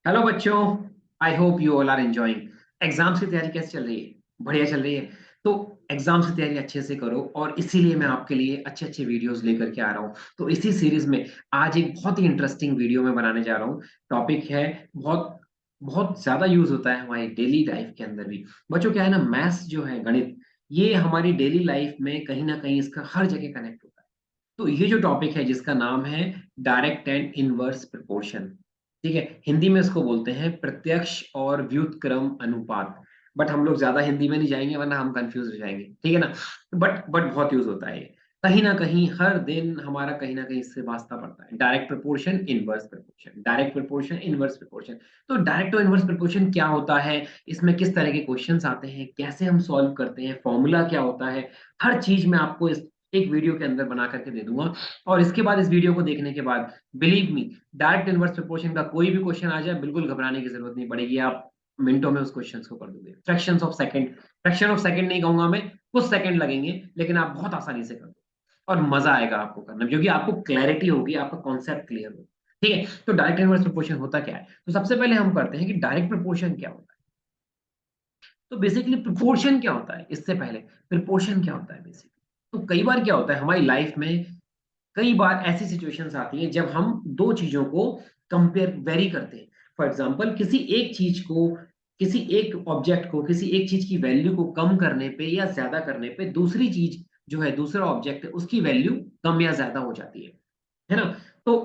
Hello बच्चों। I hope you all are enjoying. Exams की तैयारी कैसे चल रही है? बढ़िया चल रही है। तो एग्जाम्स की तैयारी अच्छे से करो और इसीलिए मैं आपके लिए अच्छे अच्छे वीडियोस लेकर के आ रहा हूँ। तो इसी सीरीज में आज एक बहुत ही इंटरेस्टिंग वीडियो में बनाने जा रहा हूँ। टॉपिक है बहुत बहुत ज्यादा यूज होता है हमारी डेली लाइफ के अंदर भी। बच्चों, क्या है ना, मैथ्स जो है, गणित, ये हमारी डेली लाइफ में कहीं ना कहीं इसका हर जगह कनेक्ट होता है। तो ये जो टॉपिक है जिसका नाम है डायरेक्ट एंड इनवर्स प्रोपोर्शन। ठीक है, हिंदी में इसको बोलते हैं प्रत्यक्ष और व्युत्क्रम अनुपात। बट हम लोग ज्यादा हिंदी में नहीं जाएंगे वरना हम कंफ्यूज हो जाएंगे, ठीक है ना। बट बहुत यूज होता है ये। कहीं ना कहीं हर दिन हमारा कहीं ना कहीं इससे वास्ता पड़ता है। Direct proportion, inverse proportion, direct proportion, inverse proportion. तो डायरेक्ट और इनवर्स प्रोपोर्शन क्या होता है, इसमें किस तरह के क्वेश्चंस आते हैं, कैसे हम सॉल्व करते हैं, फॉर्मूला क्या होता है, हर चीज मैं आपको इस एक वीडियो के अंदर बना करके दे दूंगा। और इसके बाद, इस वीडियो को देखने के बाद, believe me, direct inverse proportion का कोई भी क्वेश्चन आ जाए, बिल्कुल घबराने की जरूरत नहीं पड़ेगी। आप मिनटों में उस क्वेश्चन को कर दोगे, फ्रैक्शन ऑफ सेकंड नहीं कहूंगा मैं, कुछ सेकंड लगेंगे, लेकिन आप बहुत आसानी से कर दोगे और मजा आएगा आपको करने में, क्योंकि आपको क्लैरिटी होगी, आपका कॉन्सेप्ट क्लियर होगा। ठीक है, तो डायरेक्ट इनवर्स प्रोपोर्शन होता क्या है? तो सबसे पहले हम करते हैं कि डायरेक्ट प्रोपोर्शन क्या होता है। तो बेसिकली प्रोपोर्शन क्या होता है, इससे पहले प्रोपोर्शन क्या होता है बेसिकली। तो कई बार क्या होता है हमारी लाइफ में, कई बार ऐसी सिचुएशंस आती हैं जब हम दो चीजों को कंपेयर वेरी करते हैं। फॉर एग्जांपल, किसी एक चीज को, किसी एक ऑब्जेक्ट को, किसी एक चीज की वैल्यू को कम करने पे या ज्यादा करने पे दूसरी चीज जो है, दूसरा ऑब्जेक्ट है, उसकी वैल्यू कम या ज्यादा हो जाती है ना। तो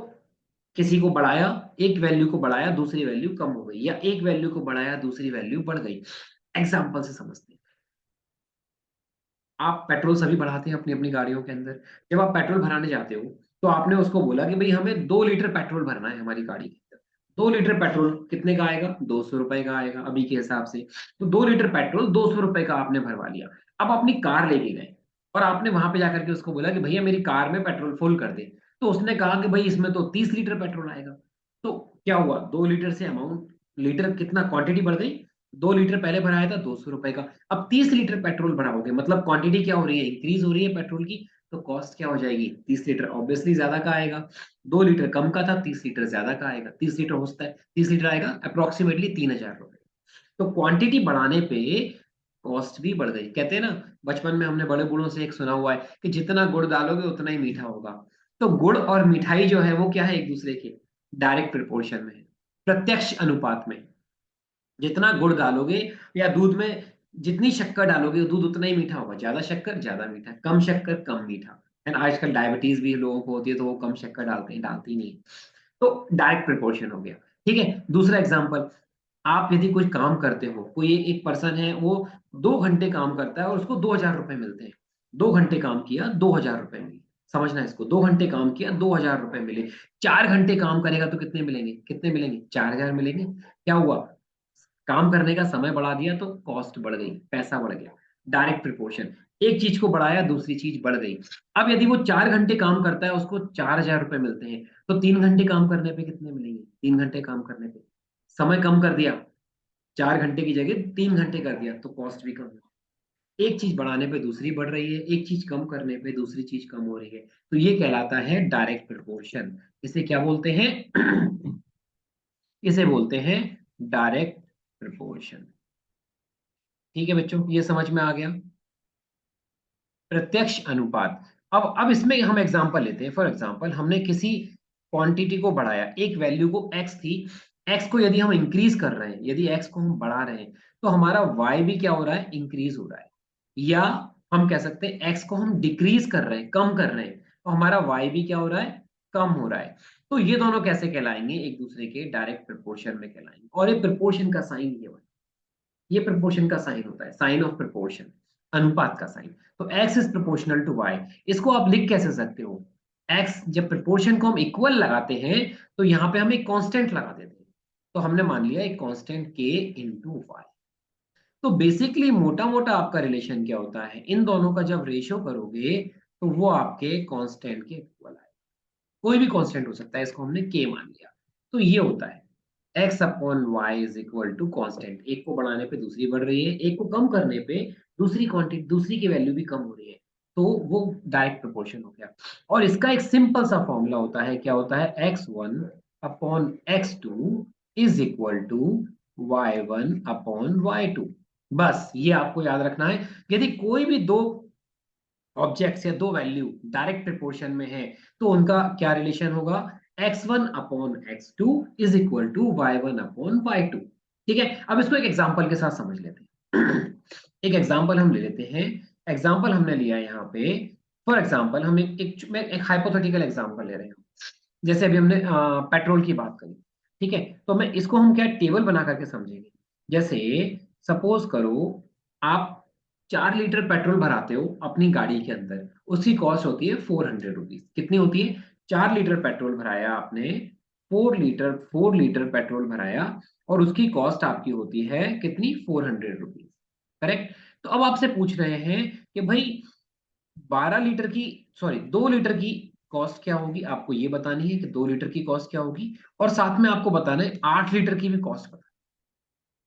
किसी को बढ़ाया, एक वैल्यू को बढ़ाया, दूसरी वैल्यू कम हो गई, या एक वैल्यू को बढ़ाया, दूसरी वैल्यू बढ़ गई। एग्जाम्पल से समझते हैं। आप पेट्रोल सभी बढ़ाते हैं अपनी अपनी गाड़ियों के अंदर। जब आप पेट्रोल भराने जाते हो, तो आपने उसको बोला कि भाई हमें 2 लीटर पेट्रोल भरना है हमारी गाड़ी के अंदर। 2 लीटर पेट्रोल कितने का आएगा? 200 रुपए का आएगा अभी के हिसाब से। तो 2 लीटर पेट्रोल 200 रुपए का आपने भरवा लिया। अब अपनी कार लेके गए और आपने वहां पे जाकर के उसको बोला कि भैया मेरी कार में पेट्रोल फुल कर दे। तो उसने कहा कि भाई इसमें तो 30 लीटर पेट्रोल आएगा। तो क्या हुआ, 2 लीटर से अमाउंट, लीटर कितना, क्वांटिटी बढ़ गई। 2 लीटर पहले भराया था 200 रुपए का, अब 30 लीटर पेट्रोल भराओगे, मतलब क्वांटिटी क्या हो रही है, इंक्रीज हो रही है पेट्रोल की। तो कॉस्ट क्या हो जाएगी, 30 लीटर ऑब्वियसली ज्यादा का आएगा। 2 लीटर कम का था, 30 लीटर ज्यादा का आएगा। 30 लीटर होता है, 30 लीटर आएगा अप्रोक्सीमेटली 3,000 रुपए। तो क्वांटिटी बढ़ाने पे कॉस्ट भी बढ़ गई। कहते हैं ना, बचपन में हमने बड़े बूढ़ों से एक सुना हुआ है कि जितना गुड़ डालोगे उतना ही मीठा होगा। तो गुड़ और मिठाई जो है वो क्या है, एक दूसरे के डायरेक्ट प्रोपोर्शन में है, प्रत्यक्ष अनुपात में। जितना गुड़ डालोगे या दूध में जितनी शक्कर डालोगे, दूध उतना ही मीठा होगा। ज्यादा शक्कर ज्यादा मीठा, कम शक्कर कम मीठा। एंड आजकल डायबिटीज भी लोगों को होती है तो वो कम शक्कर डालते हैं, डालती नहीं। तो डायरेक्ट प्रोपोर्शन हो गया। ठीक है, दूसरा एग्जांपल, आप यदि कोई काम करते हो, कोई एक पर्सन है, वो 2 घंटे काम करता है और उसको 2,000 रुपए मिलते हैं। 2 घंटे काम किया, 2,000 रुपए मिले। समझना है इसको, 2 घंटे काम किया, 2,000 रुपए मिले। 4 घंटे काम करेगा तो कितने मिलेंगे, कितने मिलेंगे, 4,000 मिलेंगे। क्या हुआ, काम करने का समय बढ़ा दिया तो कॉस्ट बढ़ गई, पैसा बढ़ गया। डायरेक्ट प्रिपोर्शन, एक चीज को बढ़ाया, दूसरी चीज बढ़ गई। अब यदि वो 4 घंटे काम करता है, उसको 4,000 रुपए मिलते हैं, तो 3 घंटे काम करने पे कितने मिलेंगे, 3 घंटे काम करने पे, समय कम कर दिया, 4 घंटे की जगह 3 घंटे कर दिया, तो कॉस्ट भी कम हुई। एक चीज बढ़ाने पे दूसरी बढ़ रही है, एक चीज कम करने पे दूसरी चीज कम हो रही है। तो ये कहलाता है डायरेक्ट प्रिपोर्शन। इसे क्या बोलते हैं? इसे बोलते हैं डायरेक्ट प्रिपोर्शन। ठीक है बच्चों, ये समझ में आ गया। प्रत्यक्ष अनुपात। अब इसमें हम एग्जांपल लेते हैं। फॉर एग्जांपल, हमने किसी क्वांटिटी को बढ़ाया, एक वैल्यू को एक्स थी, एक्स को यदि हम इंक्रीज कर रहे हैं, यदि एक्स को हम बढ़ा रहे हैं, तो हमारा वाई भी क्या हो रहा है, इंक्रीज हो रहा है। या हम कह सकते हैं एक्स को हम डिक्रीज कर रहे हैं, कम कर रहे हैं, तो हमारा वाई भी क्या हो रहा है, कम हो रहा है। तो ये दोनों कैसे कहलाएंगे, एक दूसरे के डायरेक्ट प्रपोर्शन में कहलाएंगे। और ये प्रपोर्शन का साइन ये प्रपोर्शन का साइन होता है, साइन ऑफ प्रपोर्शन, अनुपात का साइन। तो x is proportional to y। इसको आप लिख कैसे सकते हो, x जब प्रपोर्शन को हम इक्वल लगाते हैं, तो यहाँ पे हम एक कांस्टेंट लगा देते हैं। तो हमने मान लिया एक कांस्टेंट k इंटू वाई। तो बेसिकली मोटा मोटा आपका रिलेशन क्या होता है, इन दोनों का जब रेशियो करोगे, तो वो आपके कांस्टेंट के इक्वल आएगा। कोई भी कांस्टेंट हो सकता है, इसको हमने k मान लिया। तो ये होता है x upon y is equal to constant. एक को बढ़ाने पे दूसरी बढ़ रही है, एक को कम करने पे दूसरी क्वांटिटी, दूसरी की वैल्यू भी कम हो रही है। तो वो डायरेक्ट प्रोपोर्शन हो गया। और इसका एक सिंपल सा फॉर्मूला होता है, क्या होता है, x1 upon x2 is equal to y1/y2। बस ये आपको याद रखना है। यदि कोई भी दो ऑब्जेक्ट्स या दो वैल्यू डायरेक्ट प्रोपोर्शन में है तो उनका क्या रिलेशन होगा, x1/x2 is equal to y1/y2। ठीक है, अब इसको एक एग्जांपल के साथ समझ लेते हैं। एक एग्जांपल हम ले लेते हैं। एग्जांपल हमने लिया है यहाँ पे। फॉर एग्जांपल हम मैं एक हाइपोथेटिकल एग्जांपल ले रहे हैं। जैसे अभी हमने पेट्रोल की बात करी। ठीक है, तो मैं इसको हम क्या टेबल बना करके समझेंगे। जैसे सपोज करो आप 4 लीटर पेट्रोल भराते हो अपनी गाड़ी के अंदर, उसकी कॉस्ट होती है 400 रुपीज। कितनी होती है? 4 लीटर पेट्रोल भराया आपने, 4 लीटर पेट्रोल भराया, और उसकी कॉस्ट आपकी होती है कितनी, 400 रुपीज। करेक्ट। तो अब आपसे पूछ रहे हैं कि भाई 12 लीटर की, सॉरी 2 लीटर की कॉस्ट क्या होगी, आपको ये बतानी है कि 2 लीटर की कॉस्ट क्या होगी। और साथ में आपको बताना है 8 लीटर की भी कॉस्ट बताना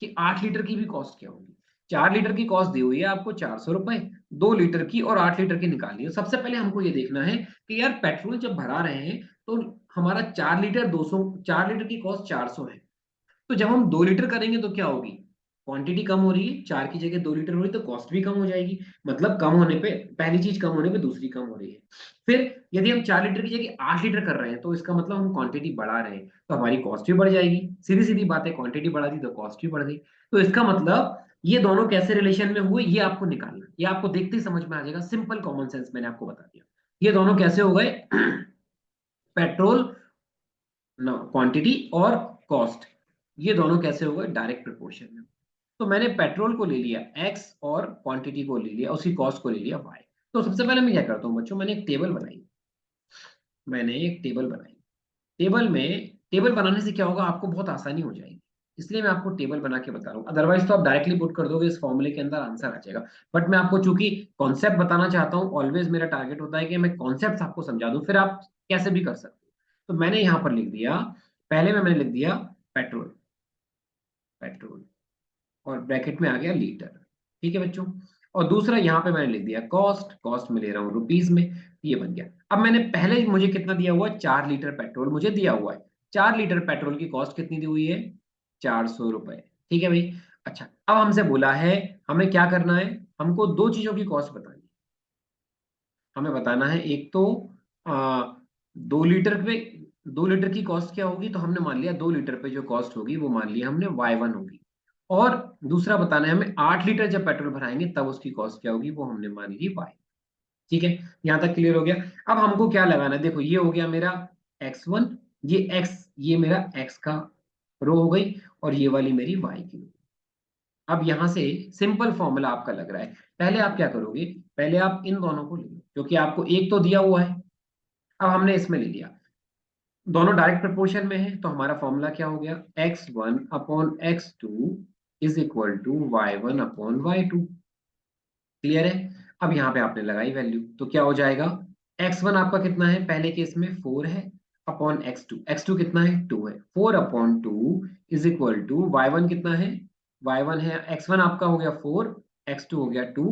कि 8 लीटर की भी कॉस्ट क्या होगी। 4 लीटर की कॉस्ट दी हुई है आपको 400 रुपए, 2 लीटर की और 8 लीटर की निकालनी है। सबसे पहले हमको ये देखना है कि यार पेट्रोल जब भरा रहे हैं तो हमारा 4 लीटर 200, 4 लीटर की कॉस्ट 400 है। तो जब हम 2 लीटर करेंगे तो क्या होगी, क्वांटिटी कम हो रही है, 4 की जगह 2 लीटर हो रही है तो कॉस्ट भी कम हो जाएगी। मतलब कम होने पे पहली चीज कम होने पे दूसरी कम हो रही है। फिर यदि हम 4 लीटर की जगह 8 लीटर कर रहे हैं तो इसका मतलब हम क्वांटिटी बढ़ा रहे हैं, तो हमारी कॉस्ट भी बढ़ जाएगी। सीधी सीधी बात है, क्वांटिटी बढ़ा दी तो कॉस्ट भी बढ़ गई। तो इसका मतलब ये दोनों कैसे रिलेशन में हुए ये आपको निकालना है। ये आपको देखते ही समझ में आ जाएगा, सिंपल कॉमन सेंस मैंने आपको बता दिया। ये दोनों कैसे हो गए? पेट्रोल ना, क्वांटिटी और कॉस्ट, ये दोनों कैसे हो गए, डायरेक्ट प्रोपोर्शन में। तो मैंने पेट्रोल को ले लिया एक्स और क्वांटिटी को ले लिया, उसी कॉस्ट को ले लिया वाई। तो सबसे पहले मैं क्या करता हूँ बच्चों, मैंने एक टेबल बनाई। मैंने एक टेबल बनाई। टेबल में, टेबल बनाने से क्या होगा, आपको बहुत आसानी हो जाएगी। इसलिए मैं आपको टेबल बना के बता रहा हूँ, अदरवाइज तो आप डायरेक्टली पुट कर दोगे इस फॉर्मूले के अंदर, आंसर आ जाएगा। बट मैं आपको चूंकि कॉन्सेप्ट बताना चाहता हूँ, ऑलवेज मेरा टारगेट होता है कि मैं कॉन्सेप्ट आपको समझा दूं, फिर आप कैसे भी कर सकते हो। तो मैंने यहाँ पर लिख दिया, पहले में मैंने लिख दिया पेट्रोल, पेट्रोल, और ब्रैकेट में आ गया लीटर। ठीक है बच्चों। और दूसरा यहाँ पे मैंने लिख दिया कॉस्ट, कॉस्ट में ले रहा हूँ रुपीज में। ये बन गया। अब मैंने पहले मुझे कितना दिया हुआ है, 4 लीटर पेट्रोल मुझे दिया हुआ है। 4 लीटर पेट्रोल की कॉस्ट कितनी दी हुई है, 400 रुपए। ठीक है भाई। अच्छा, अब हमसे बोला है हमें क्या करना है, हमको दो चीजों की कॉस्ट बतानी है। हमें बताना है एक तो आ, 2 लीटर पे, 2 लीटर की कॉस्ट क्या होगी, तो हमने मान लिया 2 लीटर पे जो कॉस्ट होगी वो मान लिया हमने y1 होगी। और दूसरा बताना है हमें 8 लीटर जब पेट्रोल भराएंगे तब उसकी कॉस्ट क्या होगी, वो हमने मान ली y। ठीक है, यहां तक क्लियर हो गया। अब हमको क्या लगाना है, देखो ये हो गया मेरा x1, ये x, ये मेरा x का रो हो गई, और ये वाली मेरी y की रो। अब यहां से सिंपल फॉर्मूला आपका लग रहा है। पहले आप क्या करोगे, पहले आप इन दोनों को ले लो, क्योंकि आपको एक तो दिया हुआ है। अब हमने इसमें ले लिया, दोनों डायरेक्ट प्रोपोर्शन में है, तो हमारा फॉर्मूला क्या हो गया, x1/x2 is equal to y1/y2। Clear है। अब यहाँ पे आपने लगाई वैल्यू तो क्या हो जाएगा, x1 आपका कितना है, पहले केस में 4 है, अपॉन x2, x2 कितना है, 2 है, 4/2 इज इक्वल टू y1 कितना है, y1 है, x1 आपका हो गया 4, x2 हो गया 2,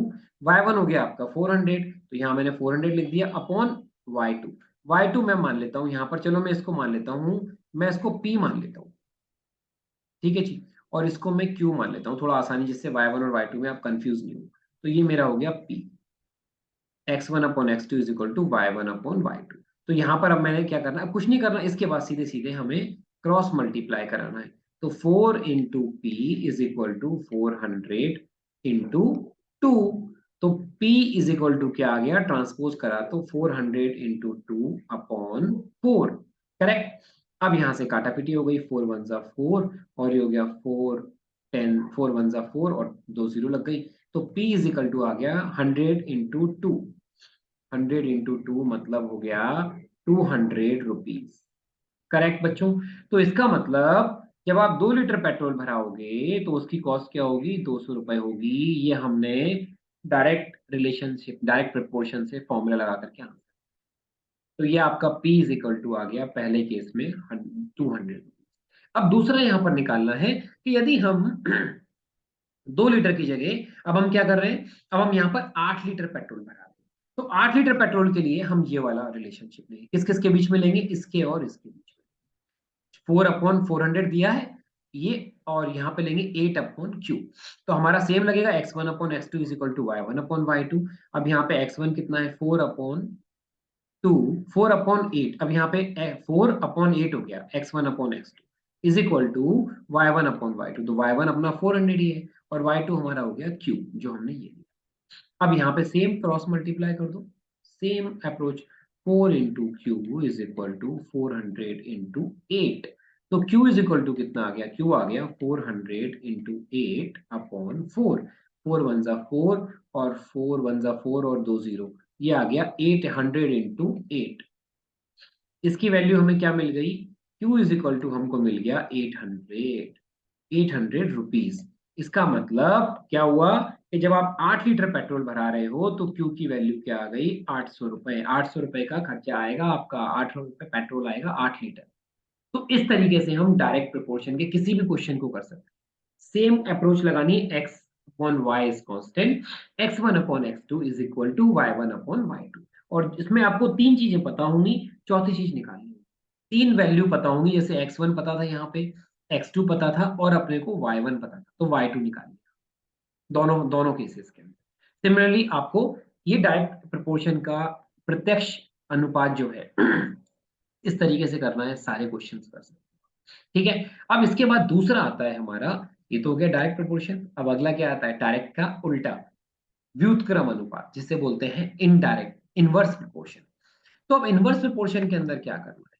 y1 हो गया आपका 400। तो यहाँ मैंने 400 लिख दिया अपॉन y2। y2 मैं मान लेता हूँ यहाँ पर, चलो मैं इसको मान लेता हूँ, मैं इसको p मान लेता हूँ। ठीक है जी। और इसको मैं q मान लेता हूँ, थोड़ा आसानी, जिससे y1 और y2 में आप कंफ्यूज नहीं हो। तो ये मेरा हो गया p, x1/x2 is equal to y1/y2। तो यहाँ पर अब मैंने क्या करना है, अब कुछ नहीं करना, इसके बाद सीधे सीधे हमें क्रॉस मल्टीप्लाई कराना है। तो 4 × p इज इक्वल टू 400 × 2। तो p इज इक्वल टू क्या आ गया, ट्रांसपोज करा तो 400 × 2/4। करेक्ट। अब यहाँ से काटा पीटी हो गई, 4 × 1 = 4, और ये हो गया 4 10, 4 × 1 = 4, और 2 0 लग गई। तो p इज इक्वल टू आ गया 100 × 2। 100 × 2 मतलब हो गया 200 रुपीज। करेक्ट बच्चों। तो इसका मतलब जब आप 2 लीटर पेट्रोल भराओगे तो उसकी कॉस्ट क्या होगी, 200 रुपए होगी। ये हमने डायरेक्ट रिलेशनशिप, डायरेक्ट प्रपोर्शन से फॉर्मूला लगा करके आंसर। तो ये आपका P इज इक्वल टू आ गया पहले केस में 200। अब दूसरा यहां पर निकालना है कि यदि हम 2 लीटर की जगह अब हम क्या कर रहे हैं, अब हम यहाँ पर 8 लीटर पेट्रोल भरा रहे हैं। तो 8 लीटर पेट्रोल के लिए हम ये वाला रिलेशनशिप लेंगे, किस किस के बीच में लेंगे, इसके और इसके बीच में। 4/400 दिया है, ये और यहाँ पे लेंगे 8 अपॉन क्यू। तो हमारा सेम लगेगा x1 upon x2 is equal to y1 upon y2। अब यहाँ पे x1 कितना है 4 अपॉन 2, 4 अपॉन 8। अब यहाँ पे 4 अपॉन 8 हो गया x1 upon x2 is equal to y1 upon y2। तो y1 अपना 400 ही है और y2 हमारा हो गया q जो हमने ये लिया। अब यहाँ पे सेम क्रॉस मल्टीप्लाई कर दो, same approach. 4 into Q is equal to 400 into 8। तो Q इज इक्वल टू कितना आ गया, Q आ गया 400 इंटू 8 अपॉन 4। 4 वन जा 4 और 4 वन जा 4 और 2 जीरो, ये आ गया 800 इंटू 8। इसकी वैल्यू हमें क्या मिल गई, Q इज इक्वल टू हमको मिल गया 800 रुपीज। इसका मतलब क्या हुआ कि जब आप 8 लीटर पेट्रोल भरा रहे हो तो Q की वैल्यू क्या आ गई, 800 रुपए। 800 रुपए का खर्चा आएगा आपका, 8 रुपए पेट्रोल आएगा 8 लीटर। तो इस तरीके से हम डायरेक्ट प्रोपोर्शन के किसी भी क्वेश्चन को कर सकते हैं। सेम अप्रोच लगानी, x upon y is constant, x1 upon x2 is equal to y1 upon y2। और इसमें आपको तीन चीजें पता होंगी, चौथी चीज निकालनी है। तीन वैल्यू पता होंगी, जैसे x1 पता था यहाँ पे, x2 पता था और अपने को y1 पता था, तो y2 निकालिए दोनों दोनों केसेस के अंदर। सिमिलरली आपको ये डायरेक्ट प्रोपोर्शन का प्रत्यक्ष अनुपात जो है इस तरीके से करना है, सारे क्वेश्चन कर सकते हैं। ठीक है। अब इसके बाद दूसरा आता है हमारा, ये तो हो गया डायरेक्ट प्रोपोर्शन। अब अगला क्या आता है, डायरेक्ट का उल्टा, व्युत्क्रम अनुपात, जिसे बोलते हैं इनडायरेक्ट इनवर्स प्रोपोर्शन। तो अब इनवर्स प्रोपोर्शन के अंदर क्या करना है,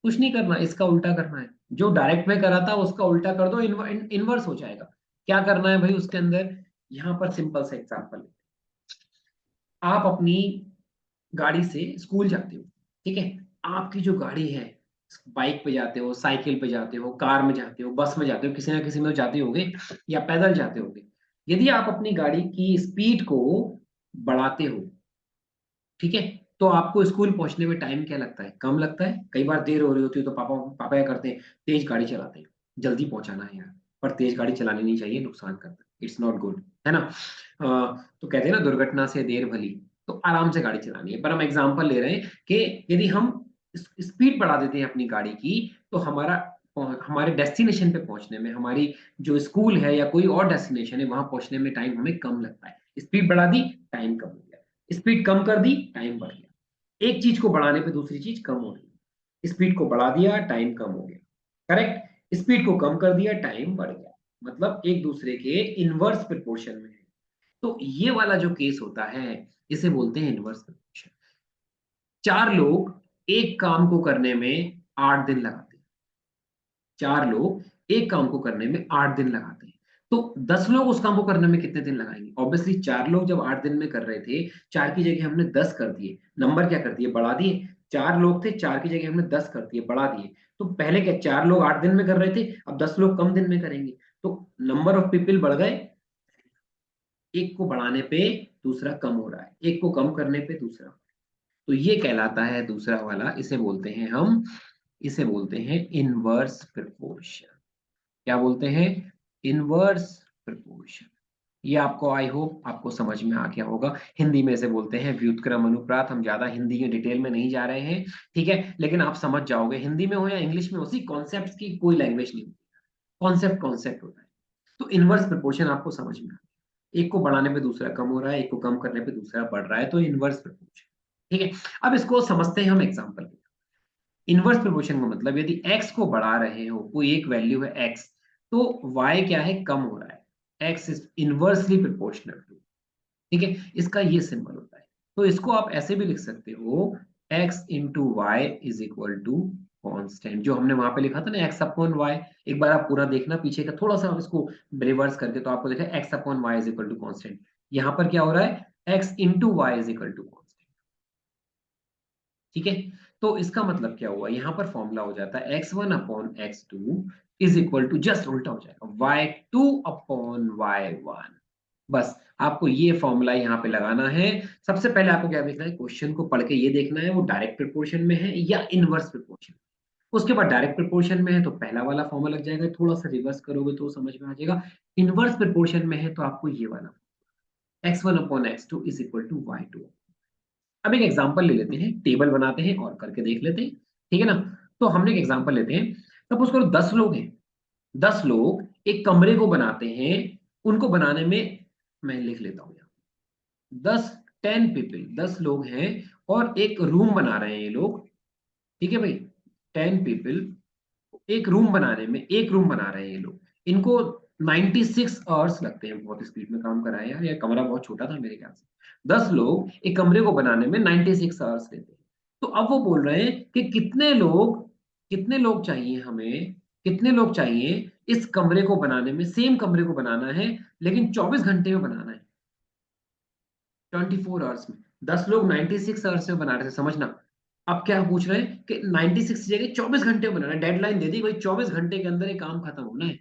कुछ नहीं करना, इसका उल्टा करना है। जो डायरेक्ट में करा था उसका उल्टा कर दो, इनवर्स हो जाएगा। क्या करना है भाई उसके अंदर, यहां पर सिंपल सा एग्जांपल, आप अपनी गाड़ी से स्कूल जाते हो, ठीक है। आपकी जो गाड़ी है, बाइक पे जाते हो, साइकिल पे जाते हो, कार में जाते हो, बस में जाते हो, किसी ना किसी में तो जाते होगे, या पैदल जाते होगे। यदि आप अपनी गाड़ी की स्पीड को बढ़ाते हो, ठीक है, तो आपको स्कूल पहुंचने में टाइम क्या लगता है, कम लगता है। कई बार देर हो रही होती है तो पापा पापा क्या करते हैं, तेज गाड़ी चलाते हैं, जल्दी पहुंचाना है यार। पर तेज गाड़ी चलानी नहीं चाहिए, नुकसान करता है, इट्स नॉट गुड, है ना। तो कहते हैं ना, दुर्घटना से देर भली। तो आराम से गाड़ी चलानी है। पर हम एग्जाम्पल ले रहे हैं कि यदि हम स्पीड बढ़ा देते हैं अपनी गाड़ी की, तो हमारे डेस्टिनेशन पे पहुंचने में, हमारी जो स्कूल है या कोई और डेस्टिनेशन है वहां पहुंचने में टाइम हमें कम लगता है। स्पीड बढ़ा दी, टाइम कम हो गया। स्पीड कम कर दी, टाइम बढ़ गया। एक चीज को बढ़ाने पे दूसरी चीज कम हो रही। स्पीड को बढ़ा दिया, टाइम कम हो गया। करेक्ट। स्पीड को कम कर दिया, टाइम बढ़ गया। मतलब एक दूसरे के इनवर्स प्रोपोर्शन में है। तो ये वाला जो केस होता है, इसे बोलते हैं इनवर्स प्रोपोर्शन। चार लोग एक काम को करने में 8 दिन लगाते हैं। चार लोग एक काम को करने में 8 दिन लगाते हैं। तो 10 लोग उस काम को करने में कितने दिन लगाएंगे। ऑब्वियसली 4 लोग जब 8 दिन में कर रहे थे, 4 की जगह हमने 10 कर दिए, नंबर क्या कर दिए, बढ़ा दिए। 4 लोग थे, 4 की जगह हमने 10 कर दिए, बढ़ा दिए। तो पहले क्या 4 लोग 8 दिन में कर रहे थे, अब 10 लोग कम दिन में करेंगे। तो नंबर ऑफ पीपल बढ़ गए। एक को बढ़ाने पे दूसरा कम हो रहा है, एक को कम करने पे दूसरा। तो ये कहलाता है दूसरा वाला, इसे बोलते हैं इनवर्स प्रोपोर्शन। क्या बोलते हैं, इनवर्स प्रोपोर्शन। ये आपको, आई होप आपको समझ में आ गया होगा। हिंदी में इसे बोलते हैं व्युत्क्रम अनुपात। हम ज्यादा हिंदी के डिटेल में नहीं जा रहे हैं, ठीक है, लेकिन आप समझ जाओगे, हिंदी में हो या इंग्लिश में हो, उसी कॉन्सेप्ट की कोई लैंग्वेज नहीं होती। कॉन्सेप्ट कॉन्सेप्ट होता है। तो इनवर्स प्रोपोर्शन आपको समझ में आ गया। एक को बढ़ाने पे दूसरा कम हो रहा है, एक को कम करने पे दूसरा बढ़ रहा है, तो इनवर्स प्रोपोर्शन। ठीक है। अब इसको समझते हैं हम एग्जाम्पल। इनवर्स प्रोपोर्शन का मतलब, यदि x को बढ़ा रहे हो, कोई एक वैल्यू है x, तो y क्या है, कम हो रहा है। x is inversely proportional to, ठीक है, इसका ये सिंबल होता है। तो इसको आप ऐसे भी लिख सकते हो, x into y is equal to constant. जो हमने वहां पे लिखा था ना, x अपॉन वाई, एक बार आप पूरा देखना पीछे का, थोड़ा सा आप इसको रिवर्स करके, तो आपको देखा x upon y is equal to constant. यहाँ पर क्या हो रहा है, x into y is equal to constant. ठीक है। तो इसका मतलब क्या हुआ, यहां पर फॉर्मूला हो जाता है x1 upon x2 is equal to, just उल्टा हो जाएगा, y2 अपॉन y1। बस आपको ये फॉर्मूला यहाँ पे लगाना है। सबसे पहले आपको क्या देखना है, क्वेश्चन को पढ़ के ये देखना है वो डायरेक्ट प्रोपोर्शन में है या इनवर्स प्रोपोर्शन। उसके बाद डायरेक्ट प्रोपोर्शन में है तो पहला वाला फॉर्मूला लग जाएगा, थोड़ा सा रिवर्स करोगे तो समझ में आ जाएगा। इनवर्स प्रोपोर्शन में है तो आपको ये वाला, x1 upon x2 is equal to y2। अब एक एग्जांपल ले लेते हैं, टेबल बनाते हैं और करके देख लेते हैं, ठीक है ना। तो हमने एक एग्जांपल लेते हैं, सपोज करो 10 लोग हैं, 10 लोग एक कमरे को बनाते हैं, उनको बनाने में, मैं लिख लेता हूं यहाँ, 10 10 पीपल, 10 लोग हैं और एक रूम बना रहे हैं ये लोग, ठीक है भाई। 10 पीपल एक रूम बनाने में, एक रूम बना रहे हैं ये लोग, इनको 96 आवर्स लगते हैं। बहुत स्पीड में काम कराया यार, ये कमरा बहुत छोटा था मेरे ख्याल से। 10 लोग एक कमरे को बनाने में 96 आवर्स लेते हैं। तो अब वो बोल रहे हैं कि कितने लोग चाहिए हमें, कितने लोग चाहिए इस कमरे को बनाने में, सेम कमरे को बनाना है लेकिन 24 घंटे में बनाना है, 24 आवर्स में। 10 लोग 96 आवर्स में बना रहे थे, समझना। अब क्या पूछ रहे हैं कि 96 की जगह 24 घंटे में बनाना है, डेडलाइन दे दी भाई, 24 घंटे के अंदर ये काम खत्म होना है।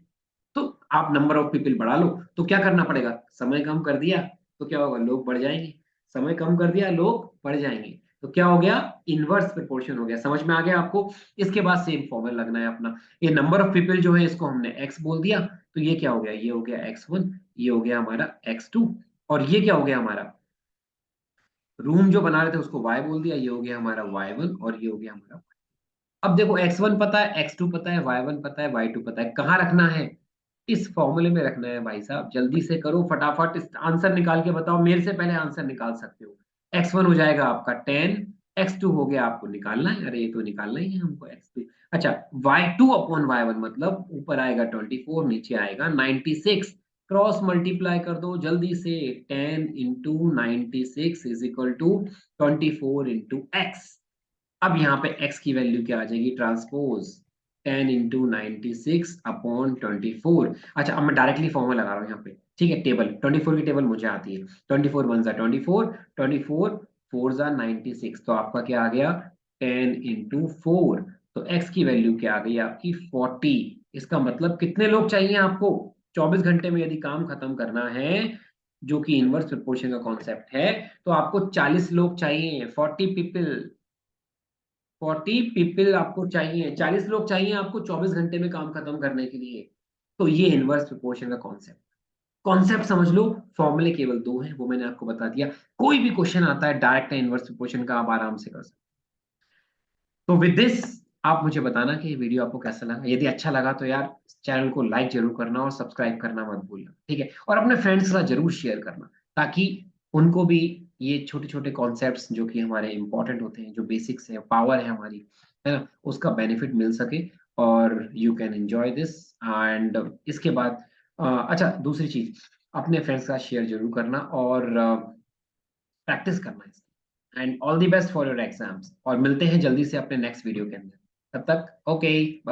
तो आप नंबर ऑफ पीपल बढ़ा लो, तो क्या करना पड़ेगा, समय कम कर दिया तो क्या होगा, लोग बढ़ जाएंगे। समय कम कर दिया, लोग बढ़ जाएंगे, तो क्या हो गया, इनवर्स प्रोपोर्शन हो गया। समझ में आ गया आपको। इसके बाद सेम फॉर्मूला लगना है अपना। ये नंबर ऑफ पीपल जो है इसको हमने एक्स बोल दिया, तो ये क्या हो गया, ये हो गया x1, ये हो गया हमारा x2, और ये क्या हो गया हमारा, रूम जो बना रहे थे उसको y बोल दिया, ये हो गया हमारा y1 और ये हो गया हमारा। अब देखो x1 पता है, x2 पता है, y1 पता है, y2 पता है, कहाँ रखना है, इस फॉर्मूले में रखना है भाई साहब। जल्दी से करो फटाफट, इस आंसर निकाल के बताओ, मेरे से पहले आंसर निकाल सकते हो। x1 हो जाएगा आपका 10, x2 हो गया, आपको निकालना है, अरे ये तो निकालना ही है हमको x2। अच्छा, y2 अपॉन y1 मतलब ऊपर आएगा 24, नीचे आएगा 96, क्रॉस मल्टीप्लाई कर दो जल्दी से। 10 × 96 इज इक्वल टू 24 × x। अब यहाँ पे x की वैल्यू क्या आ जाएगी, ट्रांसपोज 10 × 96 अपॉन 24। अच्छा, अब मैं डायरेक्टली फॉर्मूला लगा रहा हूँ यहाँ पे, ठीक है। टेबल 24 की टेबल मुझे आती है, 24 × 1 = 24, 24 4 × 96, तो आपका क्या आ गया, 10 × 4। तो x की वैल्यू क्या आ गई आपकी, 40। इसका मतलब कितने लोग चाहिए आपको, 24 घंटे में यदि काम खत्म करना है, जो कि इनवर्स प्रोपोर्शन का कॉन्सेप्ट है, तो आपको 40 लोग चाहिए, 40 पीपल, 40 पीपल आपको चाहिए, 40 लोग चाहिए आपको 24 घंटे में काम खत्म करने के लिए। तो ये इनवर्स प्रोपोर्शन का कॉन्सेप्ट, कॉन्सेप्ट समझ लो। फॉर्मूले केवल दो हैं, वो मैंने आपको बता दिया। कोई भी क्वेश्चन आता है डायरेक्ट इनवर्स प्रोपोर्शन का, आप आराम से कर सकते हो। तो विद दिस आप मुझे बताना कि ये वीडियो आपको कैसा लगा। यदि अच्छा लगा तो यार चैनल को लाइक जरूर करना और सब्सक्राइब करना मत भूलना, ठीक है। और अपने फ्रेंड्स के साथ जरूर शेयर करना, ताकि उनको भी ये छोटे छोटे कॉन्सेप्ट्स जो कि हमारे इंपॉर्टेंट होते हैं, जो बेसिक्स है, पावर है हमारी, है ना, उसका बेनिफिट मिल सके, और you can enjoy this. And इसके बाद अच्छा, दूसरी चीज, अपने फ्रेंड्स के साथ शेयर जरूर करना और प्रैक्टिस करना इसकी। And all the best for your exams, और मिलते हैं जल्दी से अपने नेक्स्ट वीडियो के अंदर। तब तक ओके, बाय।